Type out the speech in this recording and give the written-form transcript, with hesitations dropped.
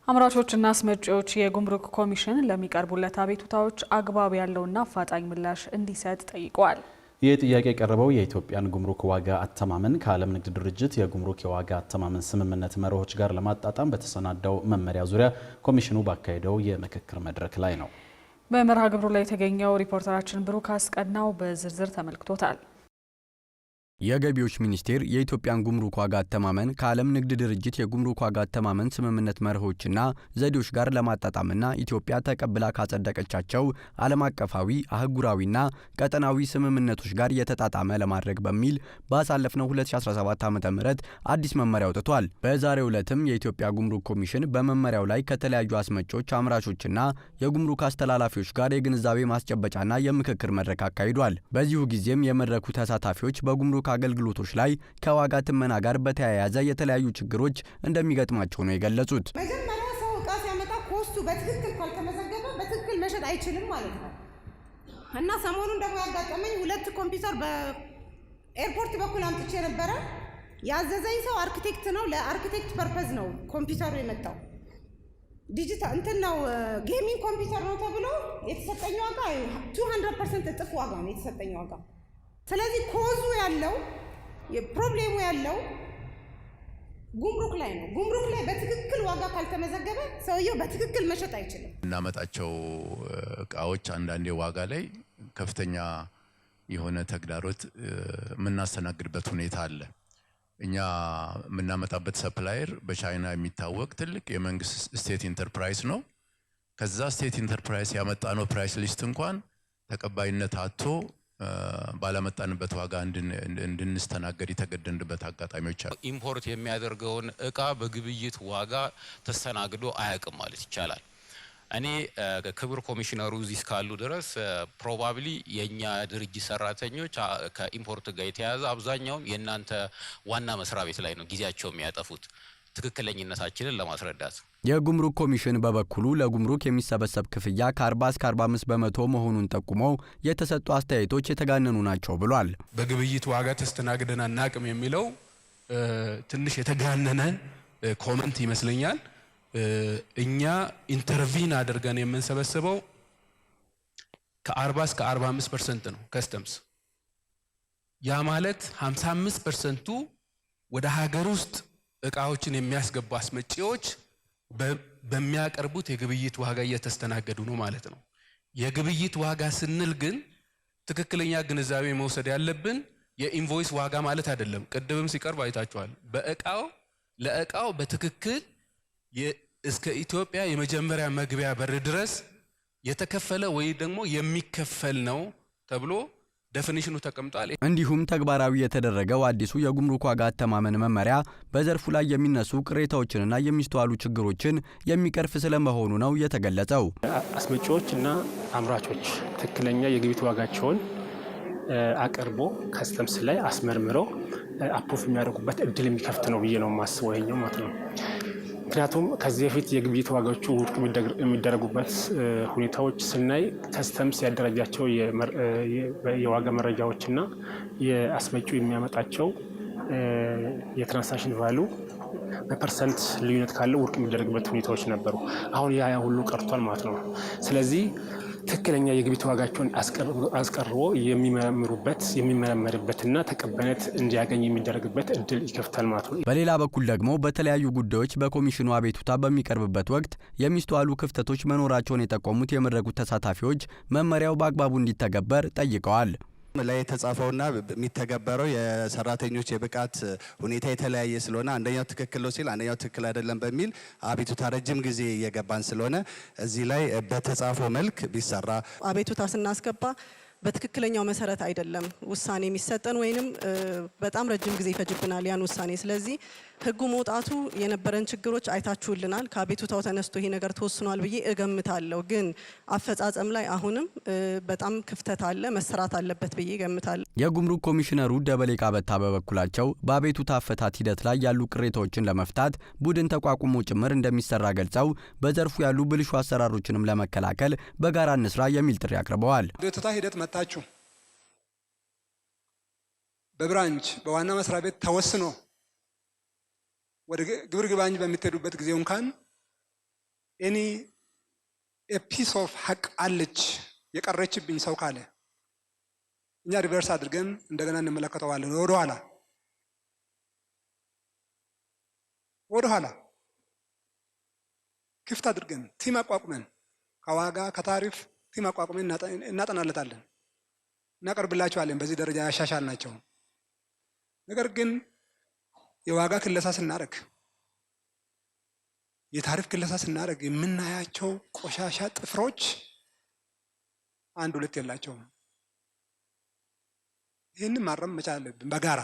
አምራቾችና አስመጪዎች የጉምሩክ ኮሚሽን ለሚቀርቡለት አቤቱታዎች አግባብ ያለውና አፋጣኝ ምላሽ እንዲሰጥ ጠይቀዋል። ይህ ጥያቄ የቀረበው የኢትዮጵያን ጉምሩክ ዋጋ አተማመን ከዓለም ንግድ ድርጅት የጉምሩክ የዋጋ አተማመን ስምምነት መርሆች ጋር ለማጣጣም በተሰናዳው መመሪያ ዙሪያ ኮሚሽኑ ባካሄደው የምክክር መድረክ ላይ ነው። በመርሃ ግብሩ ላይ የተገኘው ሪፖርተራችን ብሩክ አስቀናው በዝርዝር ተመልክቶታል። የገቢዎች ሚኒስቴር የኢትዮጵያን ጉምሩክ ዋጋ አተማመን ከዓለም ንግድ ድርጅት የጉምሩክ ዋጋ አተማመን ስምምነት መርሆችና ዘዴዎች ጋር ለማጣጣምና ኢትዮጵያ ተቀብላ ካጸደቀቻቸው ዓለም አቀፋዊ አህጉራዊና ቀጠናዊ ስምምነቶች ጋር የተጣጣመ ለማድረግ በሚል ባሳለፍነው 2017 ዓ.ም አዲስ መመሪያ አውጥቷል። በዛሬው ዕለትም የኢትዮጵያ ጉምሩክ ኮሚሽን በመመሪያው ላይ ከተለያዩ አስመጪዎች፣ አምራቾችና የጉምሩክ አስተላላፊዎች ጋር የግንዛቤ ማስጨበጫና የምክክር መድረክ አካሂዷል። በዚሁ ጊዜም የመድረኩ ተሳታፊዎች በጉምሩክ አገልግሎቶች ላይ ከዋጋ ትመና ጋር በተያያዘ የተለያዩ ችግሮች እንደሚገጥማቸው ነው የገለጹት። መጀመሪያ ሰው ዕቃ ሲያመጣ ኮስቱ በትክክል ካልተመዘገበ በትክክል መሸጥ አይችልም ማለት ነው እና ሰሞኑን ደግሞ ያጋጠመኝ ሁለት ኮምፒውተር በኤርፖርት በኩል አምጥቼ ነበረ። ያዘዘኝ ሰው አርኪቴክት ነው። ለአርኪቴክት ፐርፐዝ ነው ኮምፒውተሩ የመጣው። ዲጂታል እንትን ነው ጌሚንግ ኮምፒውተር ነው ተብሎ የተሰጠኝ ዋጋ 200% እጥፍ ዋጋ ነው የተሰጠኝ ዋጋ። ስለዚህ ኮዙ ያለው ፕሮብሌሙ ያለው ጉምሩክ ላይ ነው። ጉምሩክ ላይ በትክክል ዋጋ ካልተመዘገበ ሰውየው በትክክል መሸጥ አይችልም። እናመጣቸው እቃዎች አንዳንዴ ዋጋ ላይ ከፍተኛ የሆነ ተግዳሮት የምናስተናግድበት ሁኔታ አለ። እኛ የምናመጣበት ሰፕላየር በቻይና የሚታወቅ ትልቅ የመንግስት ስቴት ኢንተርፕራይዝ ነው። ከዛ ስቴት ኢንተርፕራይዝ ያመጣነው ፕራይስ ሊስት እንኳን ተቀባይነት አጥቶ ባለመጣንበት ዋጋ እንድንስተናገድ የተገደንበት አጋጣሚዎች አሉ። ኢምፖርት የሚያደርገውን እቃ በግብይት ዋጋ ተስተናግዶ አያውቅም ማለት ይቻላል። እኔ ክቡር ኮሚሽነሩ እዚህ እስካሉ ድረስ ፕሮባብሊ የኛ ድርጅት ሰራተኞች ከኢምፖርት ጋር የተያያዘ አብዛኛውም የእናንተ ዋና መስሪያ ቤት ላይ ነው ጊዜያቸው የሚያጠፉት ትክክለኛነታችንን ለማስረዳት። የጉምሩክ ኮሚሽን በበኩሉ ለጉምሩክ የሚሰበሰብ ክፍያ ከ40 እስከ 45 በመቶ መሆኑን ጠቁመው የተሰጡ አስተያየቶች የተጋነኑ ናቸው ብሏል። በግብይት ዋጋ ተስተናግደን አናቅም የሚለው ትንሽ የተጋነነ ኮመንት ይመስለኛል። እኛ ኢንተርቪን አድርገን የምንሰበስበው ከ40 እስከ 45% ነው ከስተምስ። ያ ማለት 55%ቱ ወደ ሀገር ውስጥ እቃዎችን የሚያስገቡ አስመጪዎች በሚያቀርቡት የግብይት ዋጋ እየተስተናገዱ ነው ማለት ነው። የግብይት ዋጋ ስንል ግን ትክክለኛ ግንዛቤ መውሰድ ያለብን የኢንቮይስ ዋጋ ማለት አይደለም። ቅድምም ሲቀርብ አይታችኋል። ለእቃው በትክክል እስከ ኢትዮጵያ የመጀመሪያ መግቢያ በር ድረስ የተከፈለ ወይ ደግሞ የሚከፈል ነው ተብሎ ዴፊኒሽኑ ተቀምጧል። እንዲሁም ተግባራዊ የተደረገው አዲሱ የጉምሩክ ዋጋ አተማመን መመሪያ በዘርፉ ላይ የሚነሱ ቅሬታዎችንና የሚስተዋሉ ችግሮችን የሚቀርፍ ስለመሆኑ ነው የተገለጸው። አስመጪዎች እና አምራቾች ትክክለኛ የግብይት ዋጋቸውን አቅርቦ ከስተምስ ላይ አስመርምረው አፕሩቭ የሚያደርጉበት እድል የሚከፍት ነው ብዬ ነው የማስበው ይሄኛው ማለት ነው። ምክንያቱም ከዚህ በፊት የግብይት ዋጋዎቹ ውድቅ የሚደረጉበት ሁኔታዎች ስናይ ከስተምስ ያደረጃቸው የዋጋ መረጃዎችና የአስመጪው የሚያመጣቸው የትራንሳክሽን ቫሉ በፐርሰንት ልዩነት ካለው ውድቅ የሚደረግበት ሁኔታዎች ነበሩ። አሁን ያ ሁሉ ቀርቷል ማለት ነው። ስለዚህ ትክክለኛ የግብይት ዋጋቸውን አስቀርቦ የሚመረመርበትና ተቀባይነት እንዲያገኝ የሚደረግበት እድል ይከፍታል ማለት ነው። በሌላ በኩል ደግሞ በተለያዩ ጉዳዮች በኮሚሽኑ አቤቱታ በሚቀርብበት ወቅት የሚስተዋሉ ክፍተቶች መኖራቸውን የጠቆሙት የመድረኩ ተሳታፊዎች መመሪያው በአግባቡ እንዲተገበር ጠይቀዋል። ላይ የተጻፈውና የሚተገበረው የሰራተኞች የብቃት ሁኔታ የተለያየ ስለሆነ አንደኛው ትክክል ነው ሲል አንደኛው ትክክል አይደለም በሚል አቤቱታ ረጅም ጊዜ እየገባን ስለሆነ እዚህ ላይ በተጻፈው መልክ ቢሰራ አቤቱታ ስናስገባ በትክክለኛው መሰረት አይደለም ውሳኔ የሚሰጠን ወይንም በጣም ረጅም ጊዜ ይፈጅብናል ያን ውሳኔ። ስለዚህ ህጉ መውጣቱ የነበረን ችግሮች አይታችሁልናል። ከአቤቱታው ተነስቶ ይሄ ነገር ተወስኗል ብዬ እገምታለሁ። ግን አፈጻጸም ላይ አሁንም በጣም ክፍተት አለ፣ መሰራት አለበት ብዬ እገምታለሁ። የጉምሩክ ኮሚሽነሩ ደበሌ ቃበታ በበኩላቸው በአቤቱታ አፈታት ሂደት ላይ ያሉ ቅሬታዎችን ለመፍታት ቡድን ተቋቁሞ ጭምር እንደሚሰራ ገልጸው በዘርፉ ያሉ ብልሹ አሰራሮችንም ለመከላከል በጋራ እንስራ የሚል ጥሪ አቅርበዋል። አቤቱታ ሂደት መጣችሁ በብራንች በዋና መስሪያ ቤት ተወስኖ ወደ ግብር ግባኝ በሚትሄዱበት ጊዜ እንኳን ኤኒ ፒስ ኦፍ ሀቅ አለች የቀረችብኝ ሰው ካለ እኛ ሪቨርስ አድርገን እንደገና እንመለከተዋለን። ወደ ኋላ ክፍት አድርገን ቲም አቋቁመን ከዋጋ ከታሪፍ ቲም አቋቁመን እናጠናለታለን፣ እናቀርብላቸዋለን። በዚህ ደረጃ ያሻሻል ናቸው። ነገር ግን የዋጋ ክለሳ ስናደርግ የታሪፍ ክለሳ ስናደርግ የምናያቸው ቆሻሻ ጥፍሮች አንድ ሁለት የላቸውም። ይህንን ማረም መቻል አለብን በጋራ።